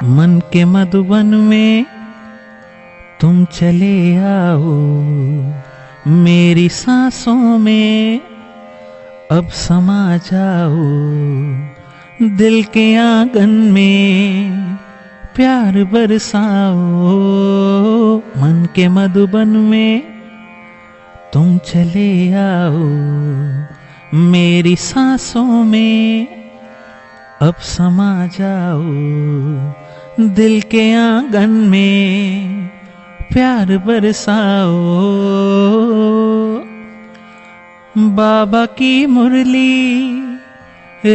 मन के मधुबन में तुम चले आओ, मेरी सांसों में अब समा जाओ, दिल के आंगन में प्यार बरसाओ। मन के मधुबन में तुम चले आओ, मेरी सांसों में अब समा जाओ, दिल के आंगन में प्यार बरसाओ। बाबा की मुरली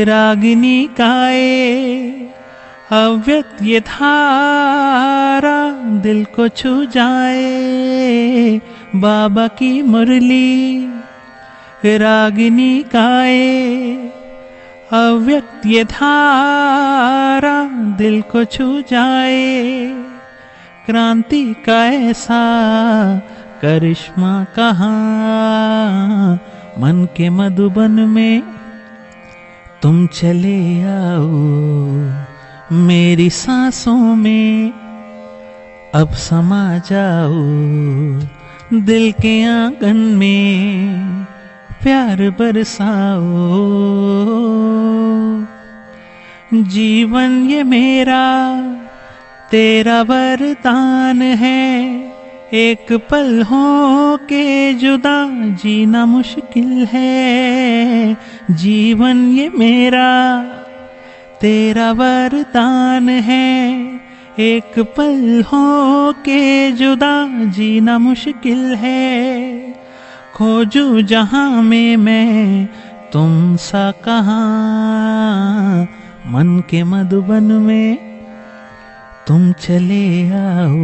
रागिनी गाए, अव्यक्त ये धारा दिल को छू जाए। बाबा की मुरली रागिनी गाए, अव्यक्त ये धारा दिल को छू जाए। क्रांति का ऐसा करिश्मा कहाँ, मन के मधुबन में तुम चले आओ, मेरी सांसों में अब समा जाओ, दिल के आंगन में प्यार बरसाओ। जीवन ये मेरा तेरा वरदान है, एक पल हो के जुदा जीना मुश्किल है। जीवन ये मेरा तेरा वरदान है, एक पल हो के जुदा जीना मुश्किल है। खोजूं जहां में मैं तुम सा कहाँ, मन के मधुबन में तुम चले आओ,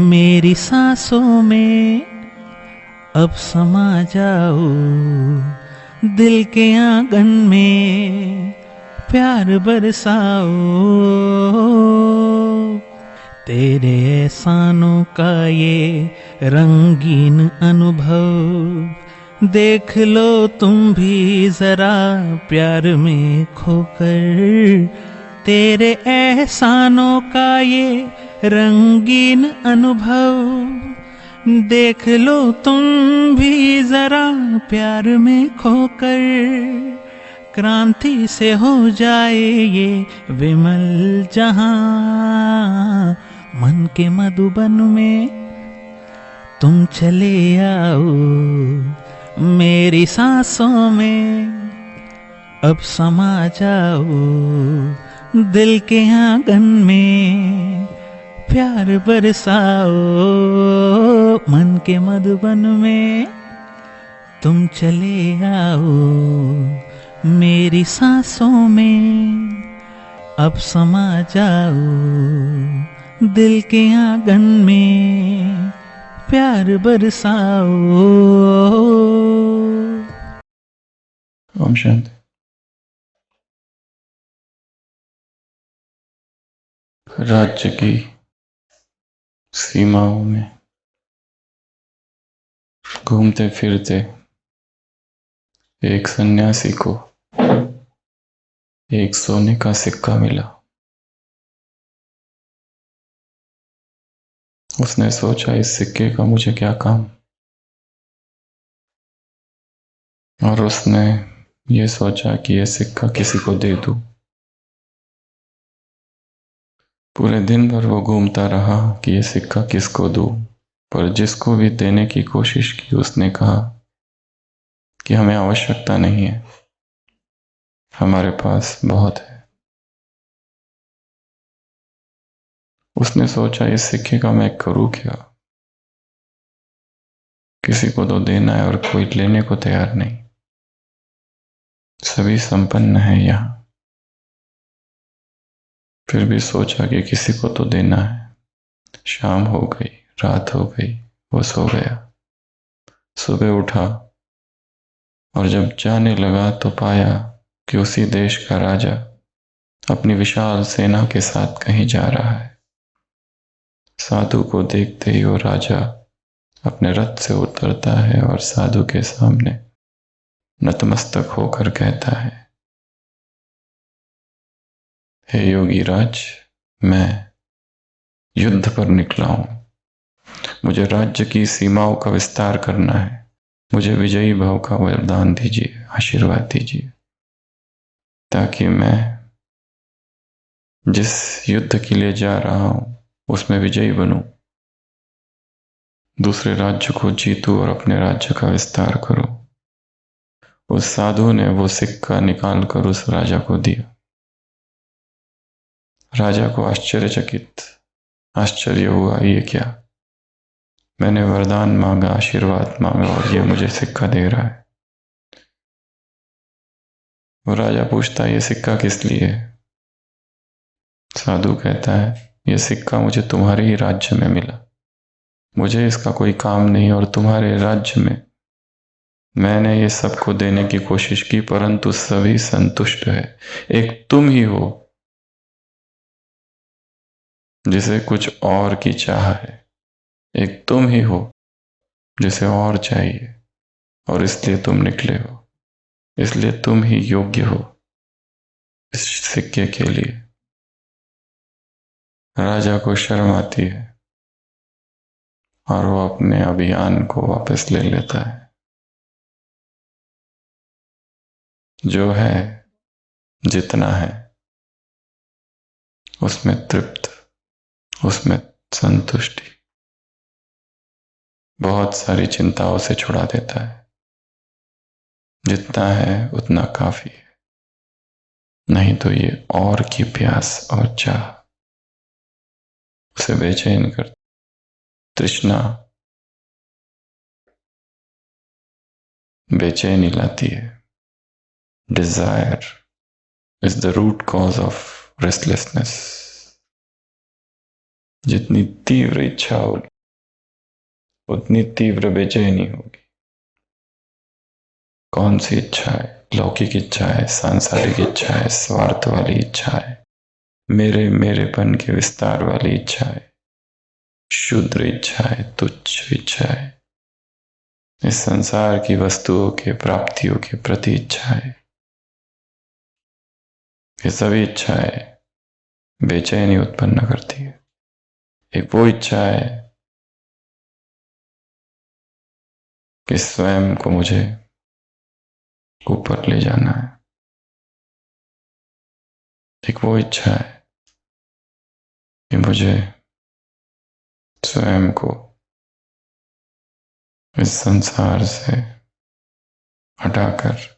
मेरी सांसों में अब समा जाओ, दिल के आंगन में प्यार बरसाओ। तेरे एहसानों का ये रंगीन अनुभव देख लो तुम भी जरा प्यार में खोकर। तेरे एहसानों का ये रंगीन अनुभव देख लो तुम भी जरा प्यार में खोकर। क्रांति से हो जाए ये विमल जहां, मन के मधुबन में तुम चले आओ, मेरी सांसों में अब समा जाओ, दिल के आंगन में प्यार बरसाओ। मन के मधुबन में तुम चले आओ, मेरी सांसों में अब समा जाओ, दिल के आंगन में प्यार बरसाओ। ओम शांति। राज्य की सीमाओं में घूमते फिरते एक सन्यासी को एक सोने का सिक्का मिला। उसने सोचा इस सिक्के का मुझे क्या काम, और उसने ये सोचा कि यह सिक्का किसी को दे दूं। पूरे दिन भर वो घूमता रहा कि यह सिक्का किसको दूं, पर जिसको भी देने की कोशिश की उसने कहा कि हमें आवश्यकता नहीं है, हमारे पास बहुत है। उसने सोचा इस सिक्के का मैं करूं क्या, किसी को तो देना है और कोई लेने को तैयार नहीं, सभी संपन्न है यहाँ। फिर भी सोचा कि किसी को तो देना है। शाम हो गई, रात हो गई, वो सो गया। सुबह उठा और जब जाने लगा तो पाया कि उसी देश का राजा अपनी विशाल सेना के साथ कहीं जा रहा है। साधु को देखते ही वो राजा अपने रथ से उतरता है और साधु के सामने नतमस्तक होकर कहता है, हे योगी राज, मैं युद्ध पर निकला हूं। मुझे राज्य की सीमाओं का विस्तार करना है। मुझे विजयी भाव का वरदान दीजिए, आशीर्वाद दीजिए, ताकि मैं जिस युद्ध के लिए जा रहा हूं उसमें विजयी बनूं, दूसरे राज्य को जीतूं और अपने राज्य का विस्तार करूं। उस साधु ने वो सिक्का निकालकर उस राजा को दिया। राजा को आश्चर्य हुआ, ये क्या? मैंने वरदान मांगा, आशीर्वाद मांगा और ये मुझे सिक्का दे रहा है। वो राजा पूछता, ये सिक्का किस लिए? साधु कहता है, ये सिक्का मुझे तुम्हारे ही राज्य में मिला। मुझे इसका कोई काम नहीं और तुम्हारे राज्य में मैंने ये सबको देने की कोशिश की, परंतु सभी संतुष्ट है। एक तुम ही हो जिसे कुछ और की चाह है। एक तुम ही हो जिसे और चाहिए, और इसलिए तुम निकले हो। इसलिए तुम ही योग्य हो इस सिक्के के लिए। राजा को शर्म आती है और वो अपने अभियान को वापस ले लेता है। जो है, जितना है, उसमें तृप्त, उसमें संतुष्टि बहुत सारी चिंताओं से छुड़ा देता है। जितना है उतना काफी है, नहीं तो ये और की प्यास और चाह उसे बेचैन कर, तृष्णा बेचैनी लाती है। Desire is the root cause of restlessness. जितनी तीव्र इच्छा होगी उतनी तीव्र बेचैनी होगी। कौन सी इच्छा है? लौकिक इच्छा है, सांसारिक इच्छा है, स्वार्थ वाली इच्छा है, मेरेपन के विस्तार वाली इच्छा है, क्षुद्र इच्छा है, तुच्छ इच्छा है, इस संसार की वस्तुओं के प्राप्तियों के प्रति इच्छा है। ये सभी इच्छाएं बेचैनी उत्पन्न करती है। एक वो इच्छा है कि स्वयं को मुझे ऊपर ले जाना है। एक वो इच्छा है कि मुझे स्वयं को इस संसार से हटाकर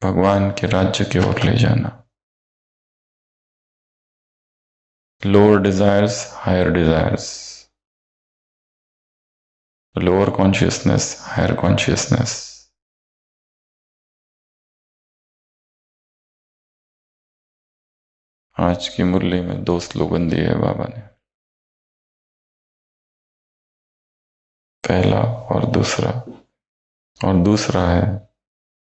भगवान के राज्य की ओर ले जाना। Lower desires, higher desires, lower consciousness, higher consciousness. आज की मुरली में 2 स्लोगन दिए है बाबा ने, पहला और दूसरा। और दूसरा है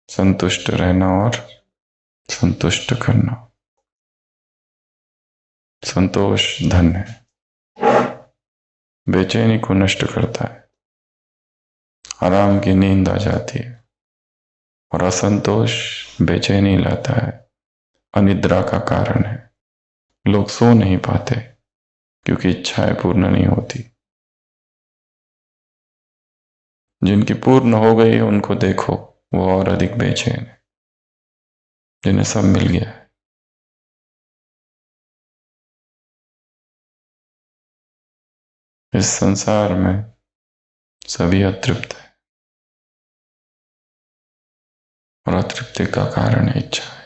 संतुष्ट रहना और संतुष्ट करना। संतोष धन है, बेचैनी को नष्ट करता है, आराम की नींद आ जाती है। और असंतोष बेचैनी लाता है, अनिद्रा का कारण है। लोग सो नहीं पाते क्योंकि इच्छाएं पूर्ण नहीं होती। जिनकी पूर्ण हो गई उनको देखो, वो और अधिक बेचैन है, जिन्हें सब मिल गया है। इस संसार में सभी अतृप्त है और अतृप्ति का कारण है इच्छा है।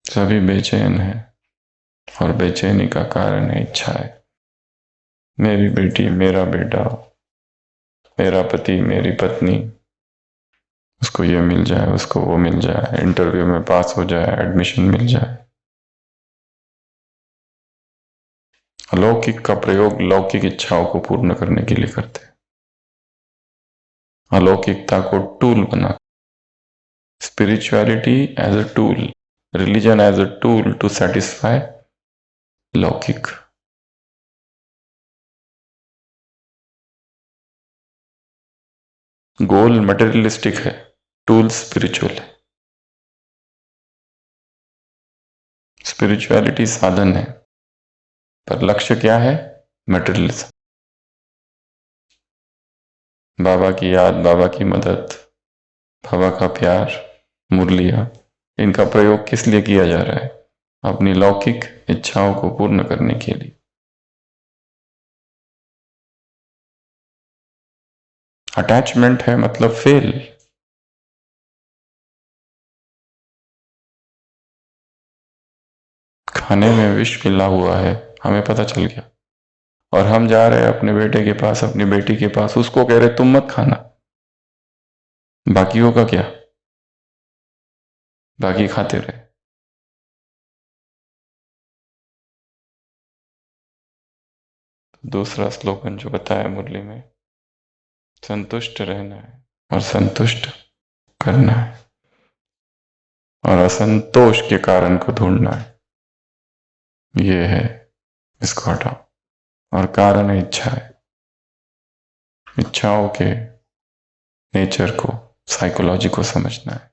सभी बेचैन है और बेचैनी का कारण है इच्छा है। मेरी बेटी, मेरा बेटा, मेरा पति, मेरी पत्नी, उसको ये मिल जाए, उसको वो मिल जाए, इंटरव्यू में पास हो जाए, एडमिशन मिल जाए। अलौकिक का प्रयोग लौकिक इच्छाओं को पूर्ण करने के लिए करते हैं। अलौकिकता को टूल बना, spirituality as a tool, religion as a tool to satisfy लौकिक। गोल मटेरियलिस्टिक है, टूल स्पिरिचुअल है। स्पिरिचुअलिटी साधन है, पर लक्ष्य क्या है? मटेरियलिज्म। बाबा की याद, बाबा की मदद, बाबा का प्यार, मुरलिया, इनका प्रयोग किस लिए किया जा रहा है? अपनी लौकिक इच्छाओं को पूर्ण करने के लिए। अटैचमेंट है मतलब फेल। खाने में विष मिला हुआ है, हमें पता चल गया, और हम जा रहे हैं अपने बेटे के पास, अपनी बेटी के पास, उसको कह रहे तुम मत खाना, बाकियों का क्या? बाकी खाते रहे। दूसरा स्लोगन जो बताया मुरली में, संतुष्ट रहना है और संतुष्ट करना है, और असंतोष के कारण को ढूंढना है। ये है, इसको हटाओ। और कारण है इच्छा है। इच्छाओं के नेचर को, साइकोलॉजी को समझना है।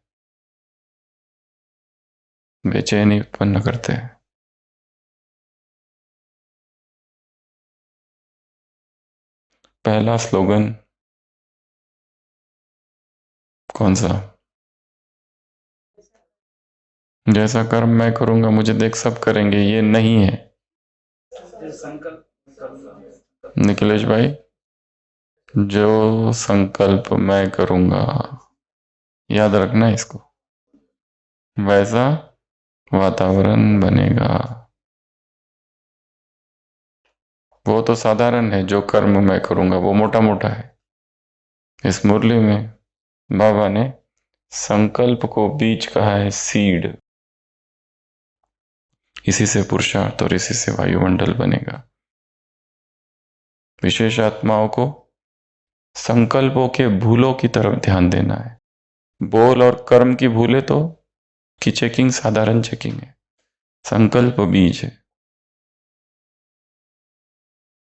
बेचैनी उत्पन्न करते हैं। पहला स्लोगन कौन सा? जैसा कर्म मैं करूंगा मुझे देख सब करेंगे, ये नहीं है। निखिलेश भाई, जो संकल्प मैं करूंगा, याद रखना इसको, वैसा वातावरण बनेगा। वो तो साधारण है, जो कर्म मैं करूंगा वो मोटा मोटा है। इस मुरली में बाबा ने संकल्प को बीज कहा है, सीड। इसी से पुरुषार्थ और इसी से वायुमंडल बनेगा। विशेष आत्माओं को संकल्पों के भूलों की तरफ ध्यान देना है। बोल और कर्म की भूलें तो की चेकिंग साधारण चेकिंग है, संकल्प बीज है।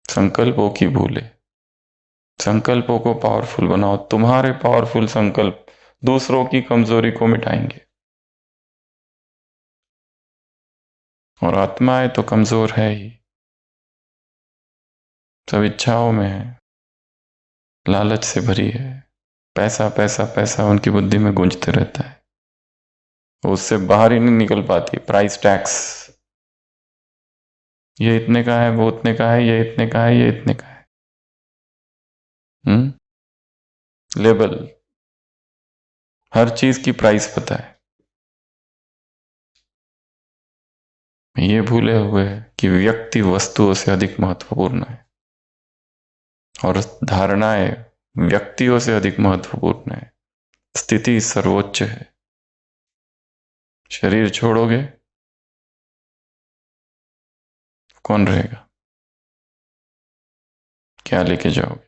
संकल्पों की भूलें, संकल्पों को पावरफुल बनाओ। तुम्हारे पावरफुल संकल्प दूसरों की कमजोरी को मिटाएंगे। और आत्माएं तो कमजोर है ही, सब इच्छाओं में है, लालच से भरी है। पैसा पैसा पैसा उनकी बुद्धि में गूंजते रहता है, वो उससे बाहर ही नहीं निकल पाती। प्राइस टैक्स, ये इतने का है, वो उतने का है, ये इतने का है, ये इतने का है। लेबल, हर चीज की प्राइस पता है। ये भूले हुए कि व्यक्ति वस्तुओं से अधिक महत्वपूर्ण है, और धारणाएं व्यक्तियों से अधिक महत्वपूर्ण है। स्थिति सर्वोच्च है। शरीर छोड़ोगे, कौन रहेगा? क्या लेके जाओगे?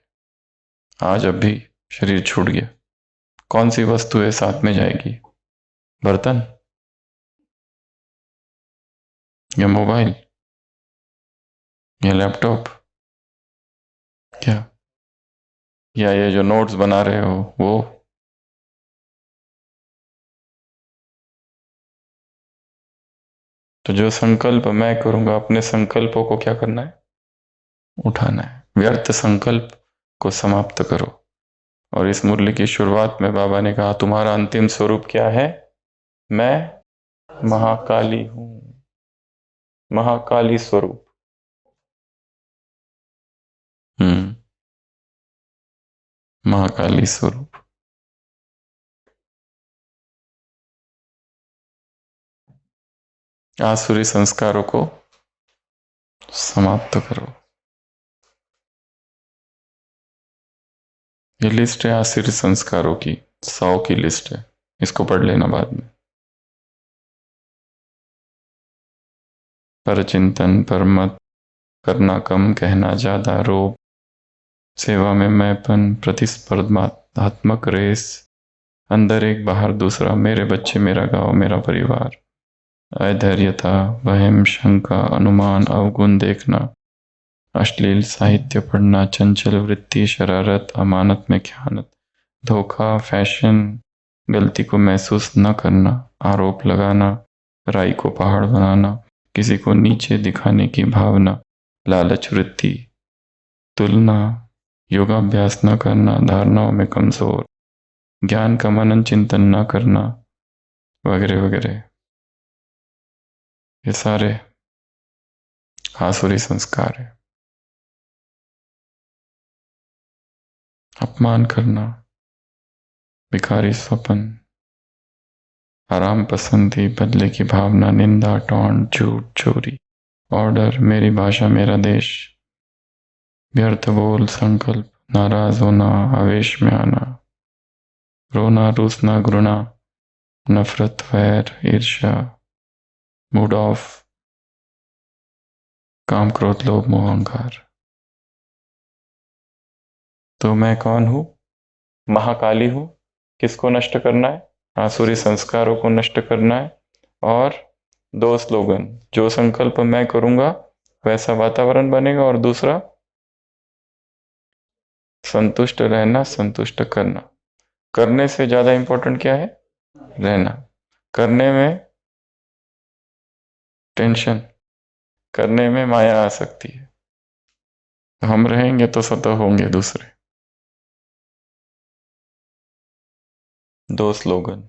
आज अभी शरीर छूट गया, कौन सी वस्तु है साथ में जाएगी? बर्तन या मोबाइल या लैपटॉप, क्या? या ये जो नोट्स बना रहे हो वो? तो जो संकल्प मैं करूंगा, अपने संकल्पों को क्या करना है? उठाना है। व्यर्थ संकल्प को समाप्त करो। और इस मुरली की शुरुआत में बाबा ने कहा, तुम्हारा अंतिम स्वरूप क्या है? मैं महाकाली हूं। महाकाली स्वरूप। महाकाली स्वरूप। आसुरी संस्कारों को समाप्त करो। ये लिस्ट है आसुरी संस्कारों की, 100 की लिस्ट है, इसको पढ़ लेना बाद में। पर चिंतन, पर मत, करना कम, कहना ज्यादा, रोब, सेवा में मैंपन, प्रतिस्पर्धात्मक रेस, अंदर एक बाहर दूसरा, मेरे बच्चे, मेरा गांव, मेरा परिवार, अधैर्यता, वहम, शंका, अनुमान, अवगुण देखना, अश्लील साहित्य पढ़ना, चंचल वृत्ति, शरारत, अमानत में खयानत, धोखा, फैशन, गलती को महसूस न करना, आरोप लगाना, राई को पहाड़ बनाना, किसी को नीचे दिखाने की भावना, लालच वृत्ति, तुलना, योगाभ्यास न करना, धारणाओं में कमजोर, ज्ञान का मनन चिंतन न करना, वगैरह वगैरह, ये सारे आसुरी संस्कार है। अपमान करना, भिखारी स्वपन, आराम पसंदी, बदले की भावना, निंदा, टॉन्ट, झूठ, चोरी, ऑर्डर, मेरी भाषा मेरा देश, व्यर्थ बोल, संकल्प, नाराज होना, आवेश में आना, रोना, रूसना, घृणा, नफरत, वैर, ईर्ष्या, मूड ऑफ, काम, क्रोध, लोभ, मोह, अहंकार। तो मैं कौन हूं? महाकाली हूं। किसको नष्ट करना है? आसुरी संस्कारों को नष्ट करना है। और दो स्लोगन, जो संकल्प मैं करूंगा वैसा वातावरण बनेगा, और दूसरा संतुष्ट रहना, संतुष्ट करना। करने से ज्यादा इंपॉर्टेंट क्या है? रहना। करने में टेंशन, करने में माया आ सकती है। हम रहेंगे तो स्वतः होंगे दूसरे। दो स्लोगन।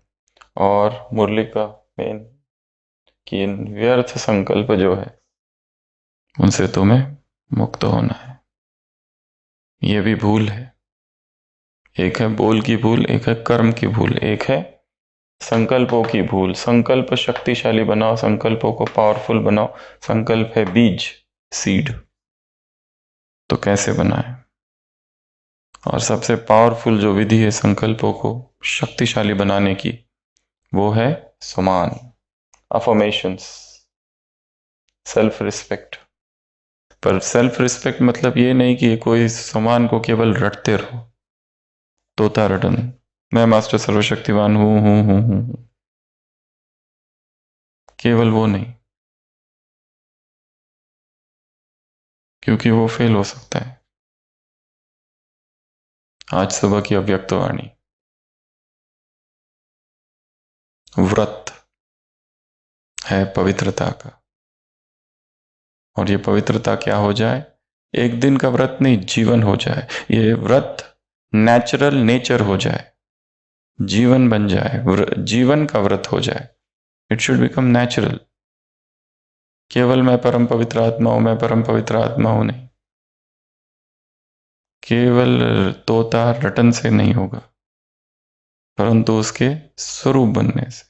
और मुरली का मेन कि इन व्यर्थ संकल्प जो है उनसे तुम्हें मुक्त होना है। ये भी भूल है। एक है बोल की भूल, एक है कर्म की भूल, एक है संकल्पों की भूल। संकल्प शक्तिशाली बनाओ, संकल्पों को पावरफुल बनाओ। संकल्प है बीज, सीड। तो कैसे बनाए? और सबसे पावरफुल जो विधि है संकल्पों को शक्तिशाली बनाने की, वो है सुमान, अफर्मेशंस, सेल्फ रिस्पेक्ट। पर सेल्फ रिस्पेक्ट मतलब ये नहीं कि कोई समान को केवल रटते रहो, तोता रटन, मैं मास्टर सर्वशक्तिवान हूं। केवल वो नहीं, क्योंकि वो फेल हो सकता है। आज सुबह की अव्यक्तवाणी, व्रत है पवित्रता का। और ये पवित्रता क्या हो जाए? एक दिन का व्रत नहीं, जीवन हो जाए। ये व्रत नेचुरल नेचर हो जाए, जीवन बन जाए, जीवन का व्रत हो जाए। It should become natural. केवल मैं परम पवित्र आत्मा हूं, मैं परम पवित्र आत्मा हूं नहीं। केवल तोता रटन से नहीं होगा, परंतु उसके स्वरूप बनने से,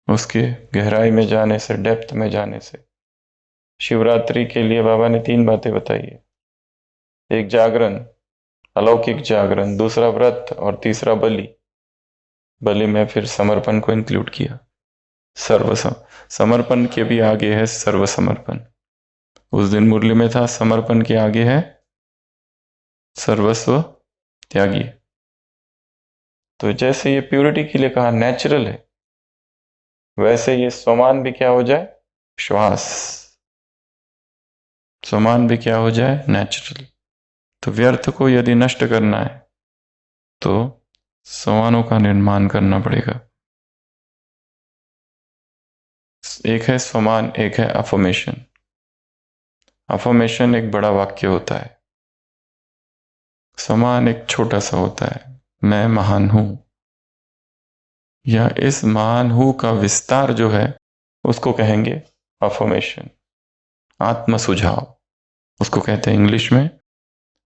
उसके गहराई में जाने से, डेप्थ में जाने से। शिवरात्रि के लिए बाबा ने 3 बातें बताई है। एक जागरण, अलौकिक जागरण, दूसरा व्रत, और तीसरा बलि। बलि में फिर समर्पण को इंक्लूड किया। समर्पण के भी आगे है सर्वसमर्पण। उस दिन मुरली में था समर्पण के आगे है सर्वस्व त्यागी। तो जैसे ये प्यूरिटी के लिए कहा नेचुरल है, वैसे ये स्वमान भी क्या हो जाए? श्वास। स्वमान भी क्या हो जाए? नेचुरल। तो व्यर्थ को यदि नष्ट करना है तो स्वमानों का निर्माण करना पड़ेगा। एक है स्वमान, एक है अफर्मेशन। अफर्मेशन एक बड़ा वाक्य होता है, स्वमान एक छोटा सा होता है, मैं महान हूं। या इस महान हूं का विस्तार जो है उसको कहेंगे अफर्मेशन, आत्म सुझाव। उसको कहते हैं इंग्लिश में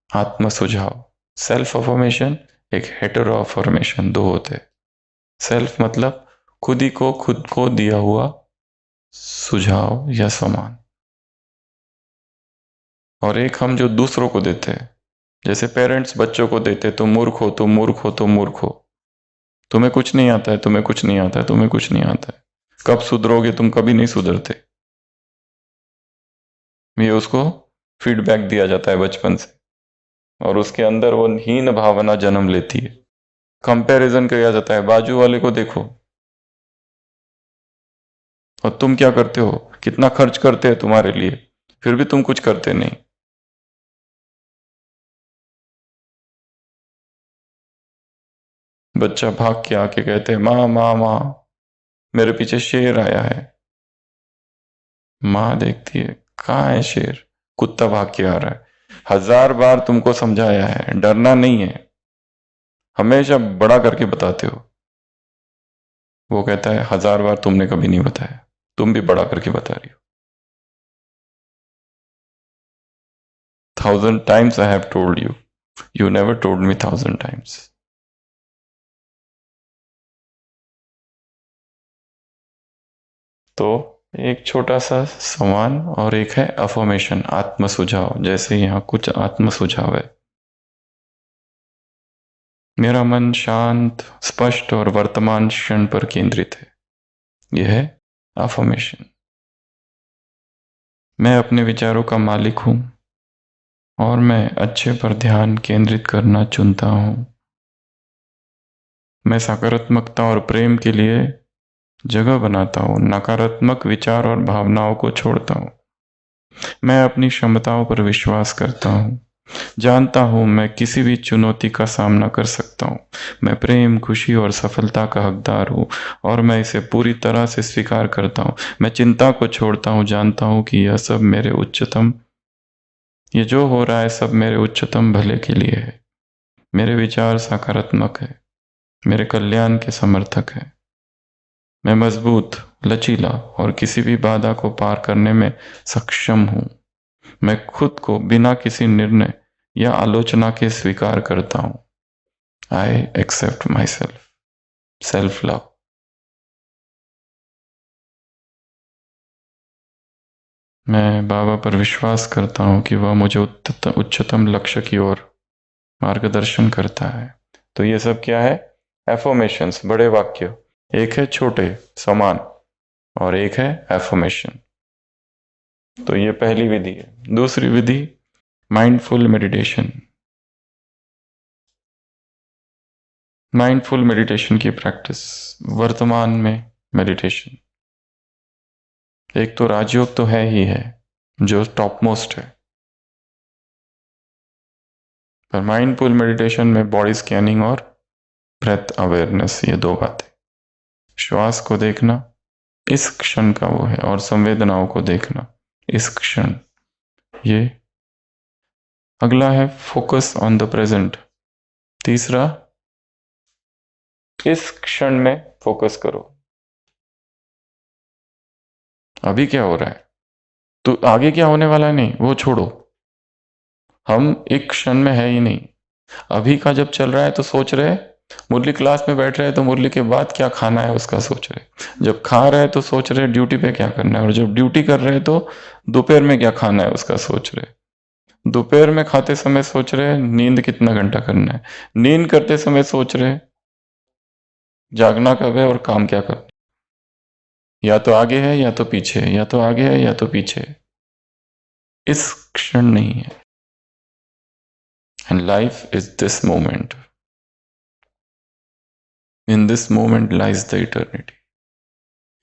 आत्म सुझाव। सेल्फ अफर्मेशन, एक हेटेरो अफर्मेशन, दो होते हैं। सेल्फ मतलब खुद ही को, खुद को दिया हुआ सुझाव या सम्मान, और एक हम जो दूसरों को देते हैं। जैसे पेरेंट्स बच्चों को देते, तुम मूर्ख हो, तुम मूर्ख हो, तुम मूर्ख हो, तुम्हें कुछ नहीं आता है, तुम्हें कुछ नहीं आता है, तुम्हें कुछ नहीं आता है, कब सुधरोगे, तुम कभी नहीं सुधरते। ये उसको फीडबैक दिया जाता है बचपन से, और उसके अंदर वो हीन भावना जन्म लेती है। कंपैरिजन किया जाता है, बाजू वाले को देखो और तुम क्या करते हो, कितना खर्च करते हैं तुम्हारे लिए, फिर भी तुम कुछ करते नहीं। बच्चा भाग के आके कहते हैं माँ माँ माँ, मेरे पीछे शेर आया है। माँ देखती है कहाँ है शेर, कुत्ता भाग के आ रहा है। 1000 बार तुमको समझाया है, डरना नहीं है, हमेशा बड़ा करके बताते हो। वो कहता है 1000 बार तुमने कभी नहीं बताया, तुम भी बड़ा करके बता रही हो। 1000 times I have told you, you never told me 1000 times. तो एक छोटा सा सवाल और एक है अफर्मेशन, आत्म सुझाव। जैसे यहाँ कुछ आत्म सुझाव है। मेरा मन शांत, स्पष्ट और वर्तमान क्षण पर केंद्रित है। यह है अफर्मेशन। मैं अपने विचारों का मालिक हूं और मैं अच्छे पर ध्यान केंद्रित करना चुनता हूं। मैं सकारात्मकता और प्रेम के लिए जगह बनाता हूं, नकारात्मक विचार और भावनाओं को छोड़ता हूं। मैं अपनी क्षमताओं पर विश्वास करता हूं, जानता हूं मैं किसी भी चुनौती का सामना कर सकता हूं। मैं प्रेम, खुशी और सफलता का हकदार हूं और मैं इसे पूरी तरह से स्वीकार करता हूं। मैं चिंता को छोड़ता हूं, जानता हूं कि ये जो हो रहा है सब मेरे उच्चतम भले के लिए है। मेरे विचार सकारात्मक है, मेरे कल्याण के समर्थक है। मैं मजबूत, लचीला और किसी भी बाधा को पार करने में सक्षम हूं। मैं खुद को बिना किसी निर्णय या आलोचना के स्वीकार करता हूं। I accept myself, self love. मैं बाबा पर विश्वास करता हूं कि वह मुझे उच्चतम लक्ष्य की ओर मार्गदर्शन करता है। तो ये सब क्या है? एफर्मेशंस, बड़े वाक्य। एक है छोटे, समान, और एक है एफर्मेशन। तो ये पहली विधि है। दूसरी विधि माइंडफुल मेडिटेशन। माइंडफुल मेडिटेशन की प्रैक्टिस, वर्तमान में मेडिटेशन। एक तो राजयोग तो है ही है, जो टॉप मोस्ट है, पर माइंडफुल मेडिटेशन में बॉडी स्कैनिंग और ब्रेथ अवेयरनेस, ये दो बातें। श्वास को देखना, इस क्षण का वो है, और संवेदनाओं को देखना, इस क्षण। ये अगला है फोकस ऑन द प्रेजेंट। तीसरा, इस क्षण में फोकस करो। अभी क्या हो रहा है, तो आगे क्या होने वाला है नहीं, वो छोड़ो। हम एक क्षण में है ही नहीं। अभी का जब चल रहा है तो सोच रहे, मुरली क्लास में बैठ रहे तो मुरली के बाद क्या खाना है उसका सोच रहे। जब खा रहे तो सोच रहे ड्यूटी पे क्या करना है, और जब ड्यूटी कर रहे तो दोपहर में क्या खाना है उसका सोच रहे। दोपहर में खाते समय सोच रहे नींद कितना घंटा करना है। नींद करते समय सोच रहे जागना कब है और काम क्या करना। या तो आगे है या तो पीछे है, या तो आगे है या तो पीछे है। इस क्षण नहीं है। And life is this moment. In this moment lies the eternity.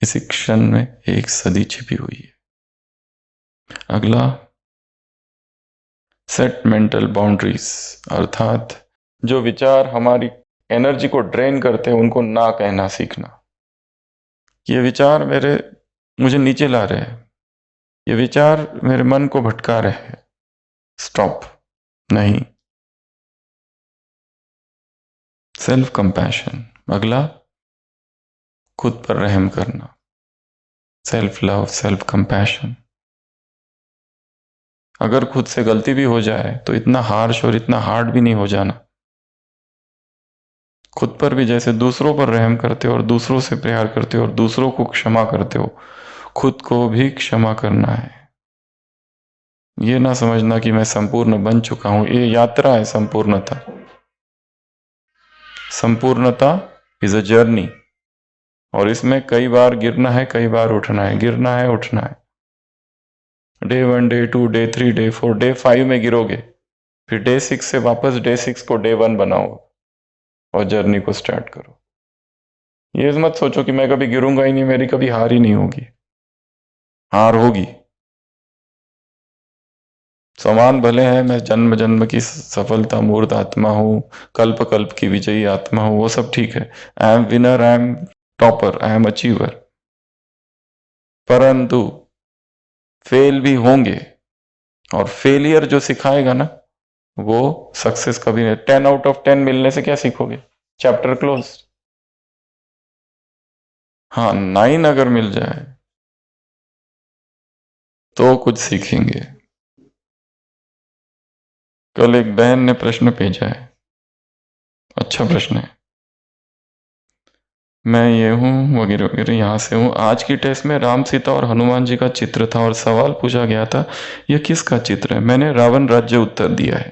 इसी क्षण में एक सदी छिपी हुई है। अगला, सेट मेंटल बाउंड्रीज, अर्थात जो विचार हमारी एनर्जी को ड्रेन करते हैं उनको ना कहना सीखना। ये विचार मुझे नीचे ला रहे हैं, ये विचार मेरे मन को भटका रहे हैं, स्टॉप। नहीं। Self compassion. अगला, खुद पर रहम करना, सेल्फ लव, सेल्फ कंपैशन। अगर खुद से गलती भी हो जाए तो इतना हार्श और इतना हार्ड भी नहीं हो जाना। खुद पर भी जैसे दूसरों पर रहम करते हो और दूसरों से प्यार करते हो और दूसरों को क्षमा करते हो, खुद को भी क्षमा करना है। ये ना समझना कि मैं संपूर्ण बन चुका हूं, ये यात्रा है संपूर्णता। संपूर्णता इज अ जर्नी, और इसमें कई बार गिरना है, कई बार उठना है, गिरना है, उठना है। Day 1, day 2, day 3, day 4, day 5 में गिरोगे, फिर डे 6 से वापस डे 6 को डे 1 बनाओ और जर्नी को स्टार्ट करो। ये मत सोचो कि मैं कभी गिरूंगा ही नहीं, मेरी कभी हार ही नहीं होगी। हार होगी। समान भले हैं, मैं जन्म जन्म की सफलता मूर्त आत्मा हूं, कल्प कल्प की विजयी आत्मा हूं, वो सब ठीक है। I am winner, I am topper, I am achiever. परंतु फेल भी होंगे, और फेलियर जो सिखाएगा ना वो सक्सेस कभी नहीं। 10 out of 10 मिलने से क्या सीखोगे? Chapter close. हाँ, 9 अगर मिल जाए तो कुछ सीखेंगे। कल एक बहन ने प्रश्न भेजा है, अच्छा प्रश्न है। मैं ये हूँ वगैरह वगैरह, यहाँ से हूँ। आज की टेस्ट में राम सीता और हनुमान जी का चित्र था और सवाल पूछा गया था यह किसका चित्र है? मैंने रावण राज्य उत्तर दिया है,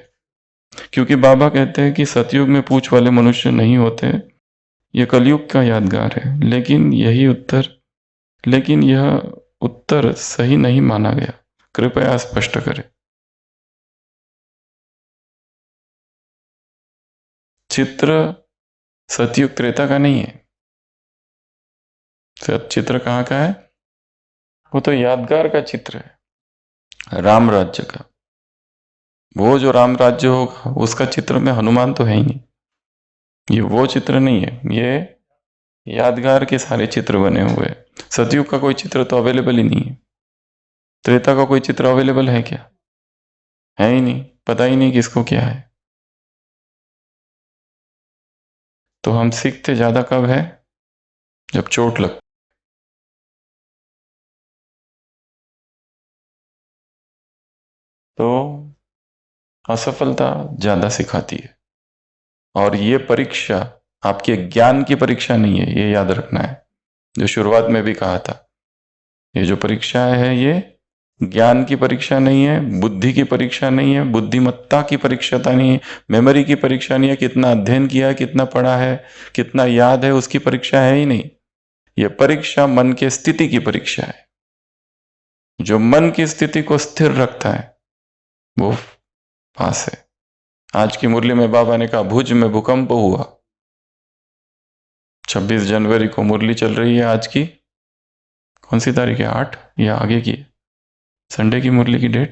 क्योंकि बाबा कहते हैं कि सतयुग में पूछ वाले मनुष्य नहीं होते, यह कलयुग का यादगार है। लेकिन यह उत्तर सही नहीं माना गया, कृपया स्पष्ट करें। चित्र सतयुग त्रेता का नहीं है। चित्र कहाँ का है? वो तो यादगार का चित्र है, राम राज्य का। वो जो राम राज्य होगा उसका चित्र में हनुमान तो है ही नहीं, ये वो चित्र नहीं है, ये यादगार के सारे चित्र बने हुए हैं। सतयुग का कोई चित्र तो अवेलेबल ही नहीं है। त्रेता का कोई चित्र अवेलेबल है क्या? है ही नहीं, पता ही नहीं किसको क्या है। तो हम सीखते ज्यादा कब है? जब चोट लग। तो असफलता ज्यादा सिखाती है, और ये परीक्षा आपके ज्ञान की परीक्षा नहीं है, ये याद रखना है। जो शुरुआत में भी कहा था, ये जो परीक्षा है ये ज्ञान की परीक्षा नहीं है, बुद्धि की परीक्षा नहीं है, बुद्धिमत्ता की परीक्षा नहीं है, मेमोरी की परीक्षा नहीं है, कितना अध्ययन किया है, कितना पढ़ा है, कितना याद है, उसकी परीक्षा है ही नहीं। यह परीक्षा मन के स्थिति की परीक्षा है। जो मन की स्थिति को स्थिर रखता है वो पास है। आज की मुरली में बाबा ने कहा भुज में भूकंप हुआ। 26 जनवरी को मुरली चल रही है आज की। कौन सी तारीख है? 8 या आगे की? संडे की मुरली की डेट।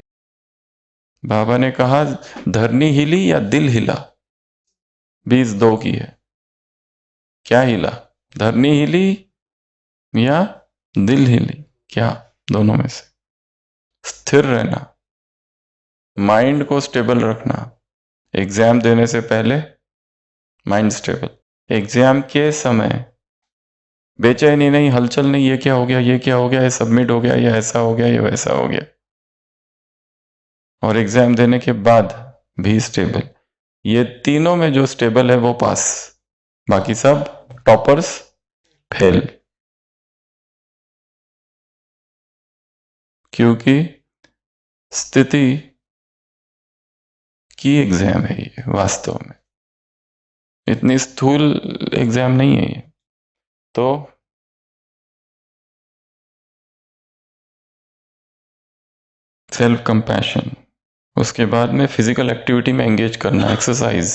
बाबा ने कहा धरनी हिली या दिल हिला? 20-2 की है। क्या हिला? धरनी हिली या दिल हिली? क्या? दोनों में से स्थिर रहना, माइंड को स्टेबल रखना। एग्जाम देने से पहले माइंड स्टेबल, एग्जाम के समय बेचैनी नहीं, हलचल नहीं, ये क्या हो गया, ये क्या हो गया, ये सबमिट हो गया, ये ऐसा हो गया, ये वैसा हो गया। और एग्जाम देने के बाद भी स्टेबल। ये तीनों में जो स्टेबल है वो पास, बाकी सब टॉपर्स फेल। क्योंकि स्थिति की एग्जाम है ये, वास्तव में इतनी स्थूल एग्जाम नहीं है ये। तो सेल्फ कंपैशन, उसके बाद में फिजिकल एक्टिविटी में एंगेज करना, एक्सरसाइज।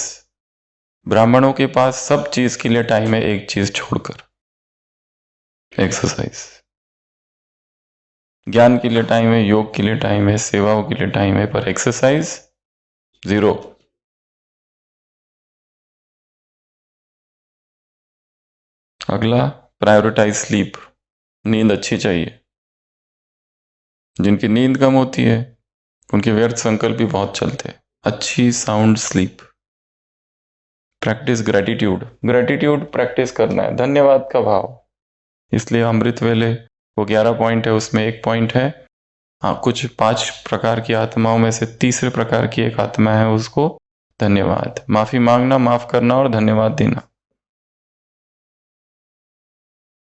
ब्राह्मणों के पास सब चीज के लिए टाइम है, एक चीज छोड़कर, एक्सरसाइज। ज्ञान के लिए टाइम है, योग के लिए टाइम है, सेवाओं के लिए टाइम है, पर एक्सरसाइज जीरो। अगला, प्रायोरिटाइज स्लीप। नींद अच्छी चाहिए। जिनकी नींद कम होती है उनके व्यर्थ संकल्प भी बहुत चलते हैं। अच्छी sound sleep. Practice gratitude, gratitude practice करना है, धन्यवाद का भाव। इसलिए अमृत वेले वो 11 पॉइंट है, उसमें एक पॉइंट है, हाँ, कुछ 5 प्रकार की आत्माओं में से तीसरे प्रकार की एक आत्मा है, उसको धन्यवाद, माफी मांगना, माफ करना और धन्यवाद देना।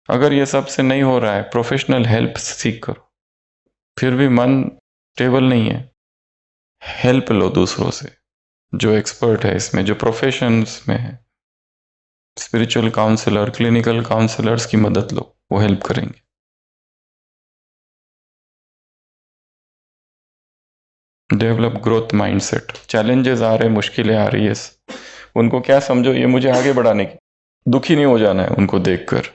अगर ये सब से नहीं हो रहा है, प्रोफेशनल हेल्प सीख करो। फिर भी मन स्टेबल नहीं है, हेल्प लो दूसरों से, जो एक्सपर्ट है इसमें, जो प्रोफेशंस में है। स्पिरिचुअल काउंसलर, क्लिनिकल काउंसलर्स की मदद लो, वो हेल्प करेंगे। Develop growth mindset. चैलेंजेस आ रहे, मुश्किलें आ रही है, उनको क्या समझो, ये मुझे आगे बढ़ाने की, दुखी नहीं हो जाना है उनको देखकर।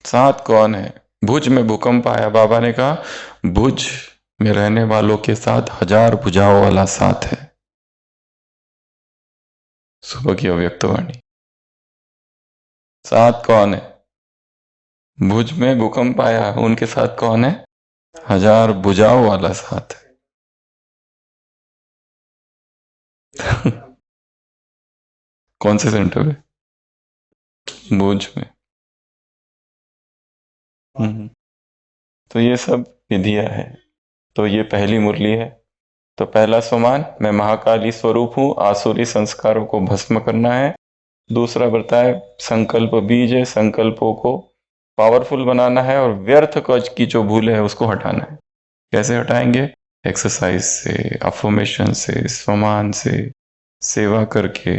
साथ कौन है? भुज में भूकंप आया, बाबा ने कहा भुज में रहने वालों के साथ 1000 भुजाओं वाला साथ है। सुबह की अव्यक्तवाणी। साथ कौन है? भुज में भूकंप आया, उनके साथ कौन है? 1000 भुजाओं वाला साथ है। कौन से सेंटर में? भुज में। तो ये सब विधियां है। तो ये पहली मुरली है। तो पहला सोमान, मैं महाकाली स्वरूप हूं, आसुरी संस्कारों को भस्म करना है। दूसरा बताए संकल्प बीज है, संकल्पों को पावरफुल बनाना है और व्यर्थ की जो भूल है उसको हटाना है। कैसे हटाएंगे? एक्सरसाइज से, अफर्मेशन से, स्वमान से, सेवा करके,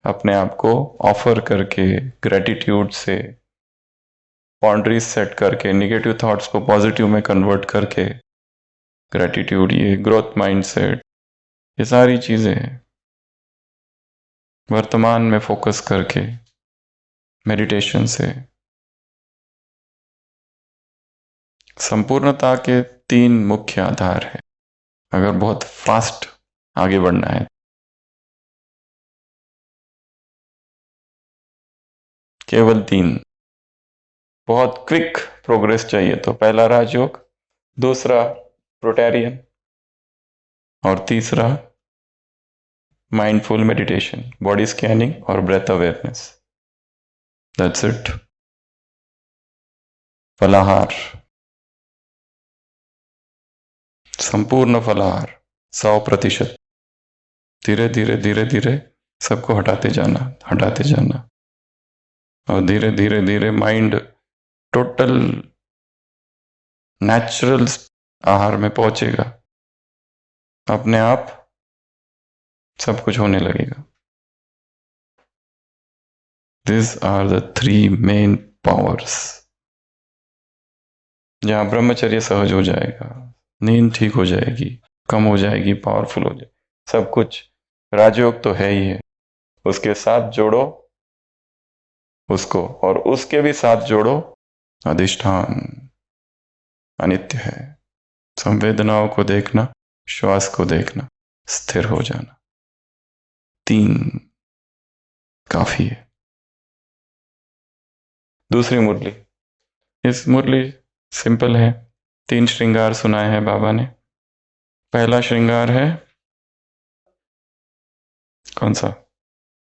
अपने आप को ऑफर करके, ग्रेटिट्यूड से, बाउंड्रीज सेट करके, निगेटिव थॉट्स को पॉजिटिव में कन्वर्ट करके, ग्रेटिट्यूड, ये ग्रोथ माइंडसेट, ये सारी चीजें हैं। वर्तमान में फोकस करके, मेडिटेशन से। संपूर्णता के 3 मुख्य आधार है अगर बहुत फास्ट आगे बढ़ना है। केवल 3। बहुत क्विक प्रोग्रेस चाहिए तो पहला राजयोग, दूसरा प्रोटैरियन और तीसरा माइंडफुल मेडिटेशन, बॉडी स्कैनिंग और ब्रेथ अवेयरनेस। That's it. फलाहार, संपूर्ण फलाहार 100%। धीरे धीरे धीरे धीरे सबको हटाते जाना, हटाते जाना, और धीरे धीरे धीरे माइंड टोटल नेचुरल आहार में पहुंचेगा, अपने आप सब कुछ होने लगेगा। This are the 3 main powers. जहां ब्रह्मचर्य सहज हो जाएगा, नींद ठीक हो जाएगी, कम हो जाएगी, पावरफुल हो जाएगी, सब कुछ। राजयोग तो है ही है, उसके साथ जोड़ो उसको, और उसके भी साथ जोड़ो अधिष्ठान। अनित्य है, संवेदनाओं को देखना, श्वास को देखना, स्थिर हो जाना। 3 काफी है। दूसरी मुरली, इस मुरली सिंपल है। 3 श्रृंगार सुनाए हैं बाबा ने। पहला श्रृंगार है कौन सा?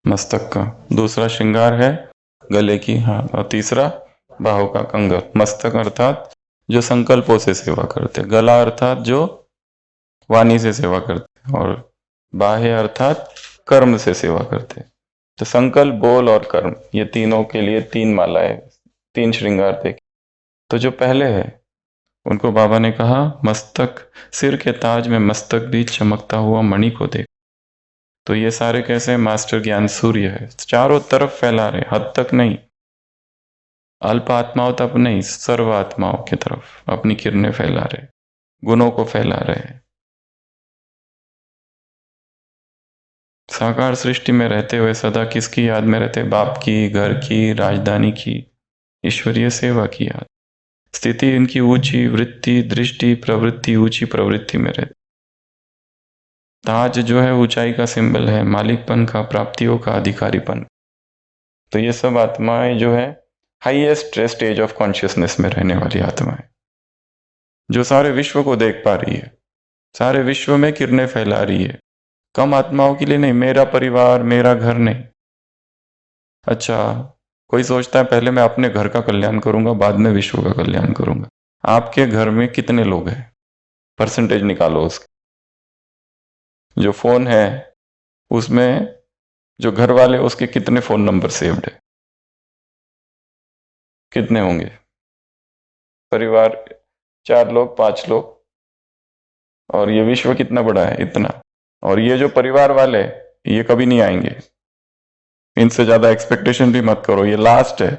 मस्तक का। दूसरा श्रृंगार है गले की हार, और तीसरा बाहों का कंगन। मस्तक अर्थात जो संकल्पों से सेवा करते, गला अर्थात जो वाणी से सेवा करते, और बाहें अर्थात कर्म से सेवा करते। तो संकल्प, बोल और कर्म, ये तीनों के लिए 3 मालाएं, 3 श्रृंगार थे। तो जो पहले है उनको बाबा ने कहा मस्तक, सिर के ताज में मस्तक भी चमकता हुआ मणि को देख। तो ये सारे कैसे? मास्टर ज्ञान सूर्य है, चारों तरफ फैला रहे, हद तक नहीं, अल्प आत्माओं तक नहीं, सर्व आत्माओं की तरफ अपनी किरणें फैला रहे, गुणों को फैला रहे। साकार सृष्टि में रहते हुए सदा किसकी याद में रहते? बाप की, घर की, राजधानी की, ईश्वरीय सेवा की याद। स्थिति इनकी ऊंची, वृत्ति, दृष्टि, प्रवृत्ति ऊंची प्रवृत्ति में रहती। ताज जो है ऊंचाई का सिंबल है, मालिकपन का, प्राप्तियों का, अधिकारीपन। तो ये सब आत्माएं जो है हाईएस्ट स्टेज ऑफ कॉन्शियसनेस में रहने वाली आत्माएं, जो सारे विश्व को देख पा रही है, सारे विश्व में किरणें फैला रही है। कम आत्माओं के लिए नहीं, मेरा परिवार, मेरा घर नहीं। अच्छा, कोई सोचता है पहले मैं अपने घर का कल्याण करूंगा, बाद में विश्व का कल्याण करूंगा। आपके घर में कितने लोग हैं? परसेंटेज निकालो उसके। जो फोन है उसमें जो घर वाले, उसके कितने फोन नंबर सेव्ड है? कितने होंगे? परिवार 4 लोग, 5 लोग, और ये विश्व कितना बड़ा है? इतना। और ये जो परिवार वाले ये कभी नहीं आएंगे, इनसे ज्यादा एक्सपेक्टेशन भी मत करो, ये लास्ट है।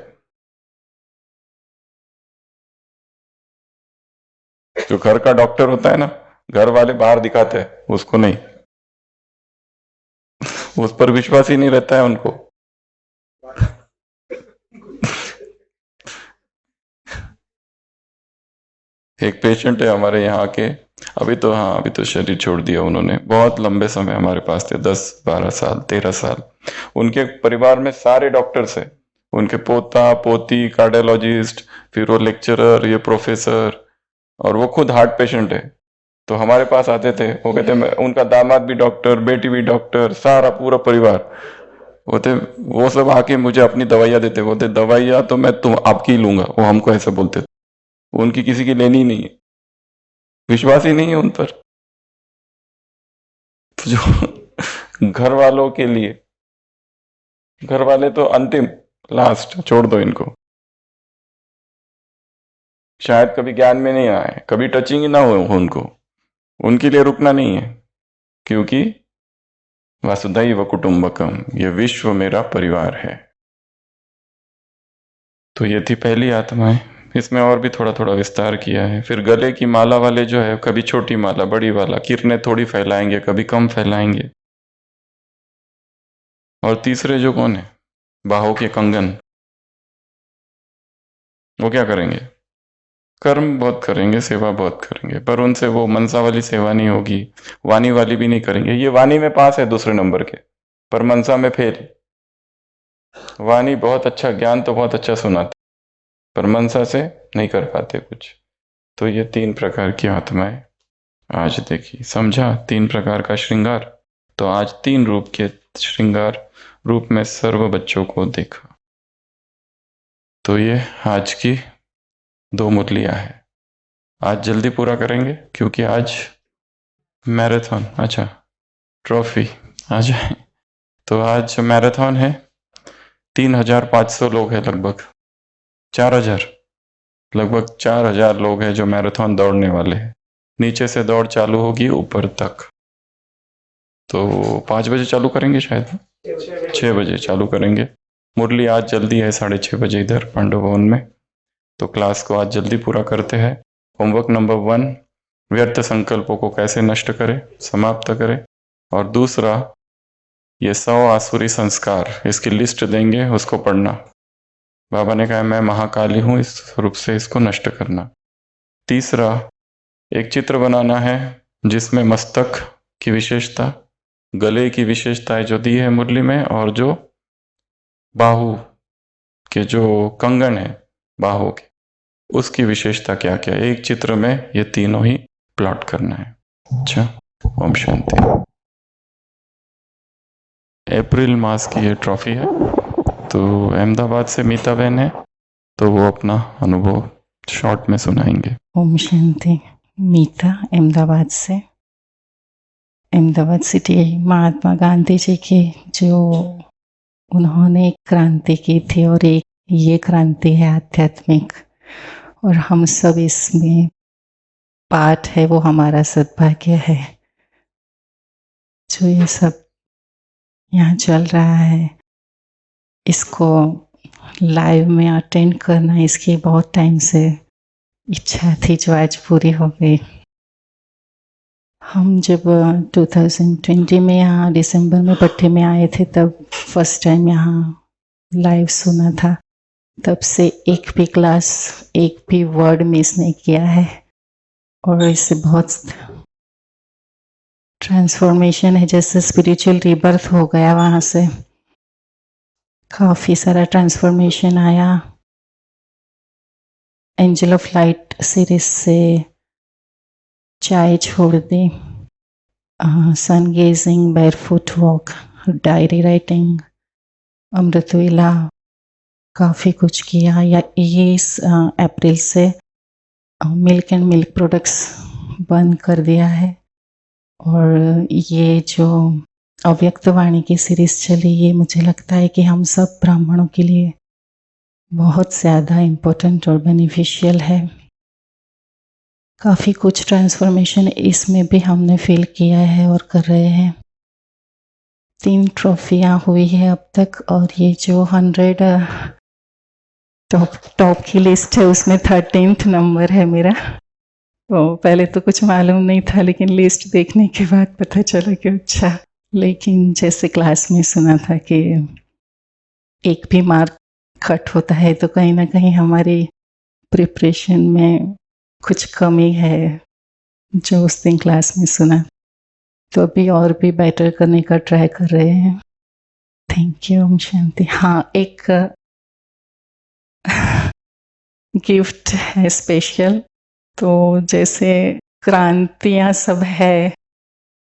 जो घर का डॉक्टर होता है ना, घर वाले बाहर दिखाते हैं, उसको नहीं, उस पर विश्वास ही नहीं रहता है उनको। एक पेशेंट है हमारे यहाँ के, अभी तो हाँ, अभी तो शरीर छोड़ दिया उन्होंने, बहुत लंबे समय हमारे पास थे, 10-12 साल, 13 साल। उनके परिवार में सारे डॉक्टर्स है, उनके पोता पोती कार्डियोलॉजिस्ट, फिर वो लेक्चरर, ये प्रोफेसर, और वो खुद हार्ट पेशेंट है। तो हमारे पास आते थे, वो कहते उनका दामाद भी डॉक्टर, बेटी भी डॉक्टर, सारा पूरा परिवार होते। वो सब आके मुझे अपनी दवाइयाँ देते, बोलते दवाइयाँ तो मैं तुम आपकी ही लूंगा, वो हमको ऐसा बोलते थे। उनकी किसी की लेनी ही नहीं है, विश्वास ही नहीं है उन पर। तो जो घर वालों के लिए, घर वाले तो अंतिम, लास्ट, छोड़ दो इनको, शायद कभी ज्ञान में नहीं आए, कभी टचिंग ही ना हो उनको, उनके लिए रुकना नहीं है, क्योंकि वासुदैव कुटुंबकम, ये विश्व मेरा परिवार है। तो ये थी पहली आत्माएं। इसमें और भी थोड़ा थोड़ा विस्तार किया है। फिर गले की माला वाले जो है, कभी छोटी माला बड़ी वाला, किरणें थोड़ी फैलाएंगे, कभी कम फैलाएंगे। और तीसरे जो कौन है, बाहों के कंगन, वो क्या करेंगे, कर्म बहुत करेंगे, सेवा बहुत करेंगे, पर उनसे वो मनसा वाली सेवा नहीं होगी, वाणी वाली भी नहीं करेंगे। ये वाणी में पास है दूसरे नंबर के, पर मनसा में फेल। वाणी बहुत अच्छा, ज्ञान तो बहुत अच्छा सुनाते, पर मनसा से नहीं कर पाते कुछ। तो ये 3 प्रकार की आत्माएं आज देखी, समझा, 3 प्रकार का श्रृंगार। तो आज 3 रूप के श्रृंगार रूप में सर्व बच्चों को देखा। तो ये आज की 2 मुरलियां है। आज जल्दी पूरा करेंगे क्योंकि आज मैराथन, अच्छा ट्रॉफी आ जाए। तो आज मैराथन है, 3500 लोग हैं, लगभग 4000, लगभग 4000 लोग हैं जो मैराथन दौड़ने वाले हैं। नीचे से दौड़ चालू होगी ऊपर तक। तो 5 बजे चालू करेंगे, शायद 6 बजे चालू करेंगे। मुरली आज जल्दी है, 6:30 बजे इधर पांडव भवन में। तो क्लास को आज जल्दी पूरा करते हैं। होमवर्क नंबर 1, व्यर्थ संकल्पों को कैसे नष्ट करें, समाप्त करें। और दूसरा, ये 100 आसुरी संस्कार, इसकी लिस्ट देंगे, उसको पढ़ना। बाबा ने कहा मैं महाकाली हूं, इस रूप से इसको नष्ट करना। तीसरा, एक चित्र बनाना है जिसमें मस्तक की विशेषता, गले की विशेषताएं जो दी है मुरली में, और जो बाहु के जो कंगन है बाहों के, उसकी विशेषता क्या क्या, एक चित्र में ये तीनों ही प्लॉट करना है। अच्छा, ओम शांति। अप्रैल मास की ये ट्रॉफी है। तो अहमदाबाद से मीता बहन है, तो वो अपना अनुभव शॉर्ट में सुनाएंगे। ओम शांति। मीता, अहमदाबाद से। अहमदाबाद सिटी महात्मा गांधी जी की जो उन्होंने एक क्रांति की थी, और एक ये क्रांति है आध्यात्मिक, और हम सब इसमें पार्ट है, वो हमारा सद्भाग्य है। जो ये सब यहाँ चल रहा है, इसको लाइव में अटेंड करना, इसकी बहुत टाइम से इच्छा थी, जो आज पूरी हो गई। हम जब 2020 में यहाँ दिसंबर में पट्टी में आए थे, तब फर्स्ट टाइम यहाँ लाइव सुना था। तब से एक भी क्लास, एक भी वर्ड मिस नहीं किया है, और इससे बहुत ट्रांसफॉर्मेशन है, जैसे स्पिरिचुअल रीबर्थ हो गया। वहाँ से काफ़ी सारा ट्रांसफॉर्मेशन आया। एंजल ऑफ लाइट सीरीज से चाय छोड़ दी, sun gazing, barefoot walk, diary writing, अमृतवेला, काफ़ी कुछ किया। या ये इस अप्रैल से मिल्क एंड मिल्क प्रोडक्ट्स बंद कर दिया है। और ये जो अव्यक्त वाणी की सीरीज चली, ये मुझे लगता है कि हम सब ब्राह्मणों के लिए बहुत ज़्यादा इम्पोर्टेंट और बेनिफिशियल है। काफ़ी कुछ ट्रांसफॉर्मेशन इसमें भी हमने फील किया है और कर रहे हैं। 3 ट्रॉफियाँ हुई है अब तक, और ये जो 100 टॉप की लिस्ट है, उसमें 13th नंबर है मेरा। तो पहले तो कुछ मालूम नहीं था, लेकिन लिस्ट देखने के बाद पता चला कि अच्छा। लेकिन जैसे क्लास में सुना था कि एक भी मार्क कट होता है, तो कहीं ना कहीं हमारी प्रिपरेशन में कुछ कमी है, जो उस दिन क्लास में सुना। तो अभी और भी बेटर करने का ट्राई कर रहे हैं। Thank you. ओम शांति। हाँ, एक गिफ्ट है स्पेशल। तो जैसे क्रांतियाँ सब है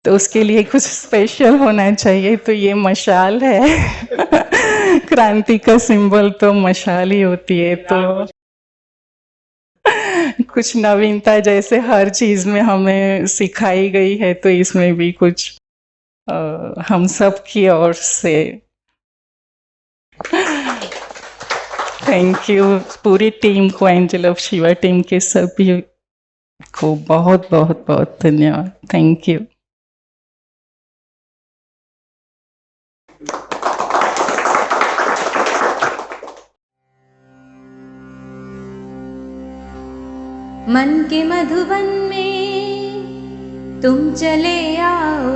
तो उसके लिए कुछ स्पेशल होना चाहिए, तो ये मशाल है। क्रांति का सिंबल तो मशाल ही होती है। तो कुछ नवीनता जैसे हर चीज में हमें सिखाई गई है, तो इसमें भी कुछ हम सब की ओर से थैंक यू। पूरी टीम को, एंजल ऑफ शिवा टीम के सभी को बहुत बहुत बहुत धन्यवाद। Thank you. मन के मधुबन में तुम चले आओ,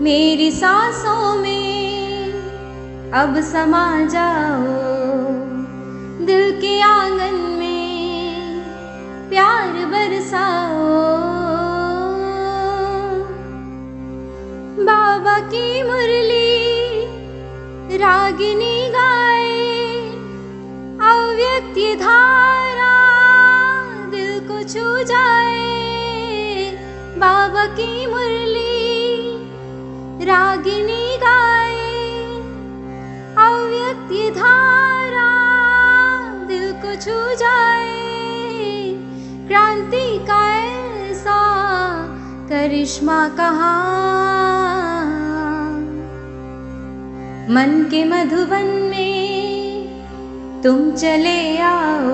मेरी सांसों में अब समा जाओ। दिल के आंगन में प्यार बरसाओ, बाबा की मुरली रागिनी गाए, अव्यक्त ये धारा दिल को छू जाए। बाबा की मुरली रागिनी गाए, अव्यक्त ये धारा दिल को छू जाए। क्रांति का ऐसा करिश्मा कहाँ, मन के मधुबन में तुम चले आओ,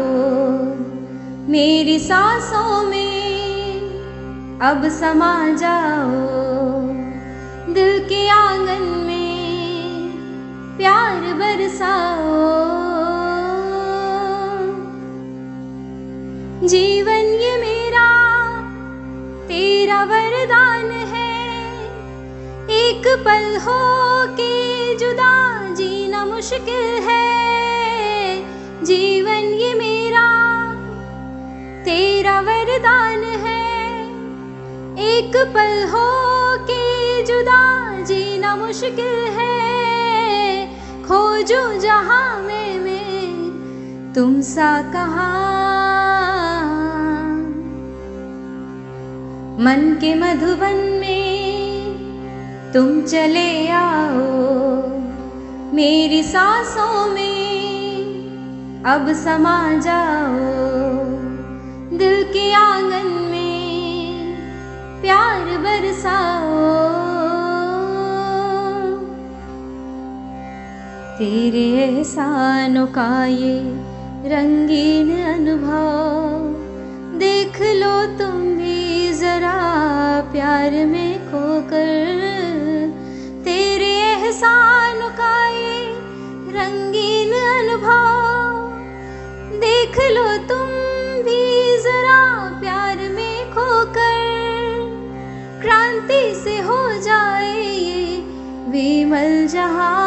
मेरी सांसों में अब समा जाओ। दिल के आंगन में प्यार बरसाओ, जीवन ये मेरा तेरा वरदान है। एक पल हो के जुदा जीना मुश्किल है। जीवन ये मेरा तेरा वरदान है। एक पल हो के जुदा जीना मुश्किल है। खोजूं जहां में तुम सा कहाँ, मन के मधुबन में तुम चले आओ, मेरी सांसों में अब समा जाओ। दिल के आंगन में प्यार बरसाओ, तेरे एहसानों का ये रंगीन अनुभव देख लो तुम भी जरा प्यार में खोकर। तेरे एहसानों का ये रंगीन अनुभव देख लो तुम भी जरा प्यार में खोकर। क्रांति से हो जाए ये विमल जहां,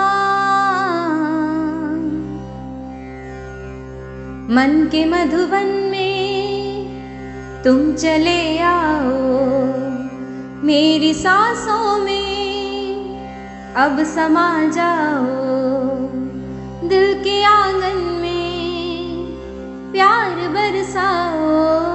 मन के मधुबन में तुम चले आओ, मेरी सांसों में अब समा जाओ। दिल के आंगन में प्यार बरसाओ।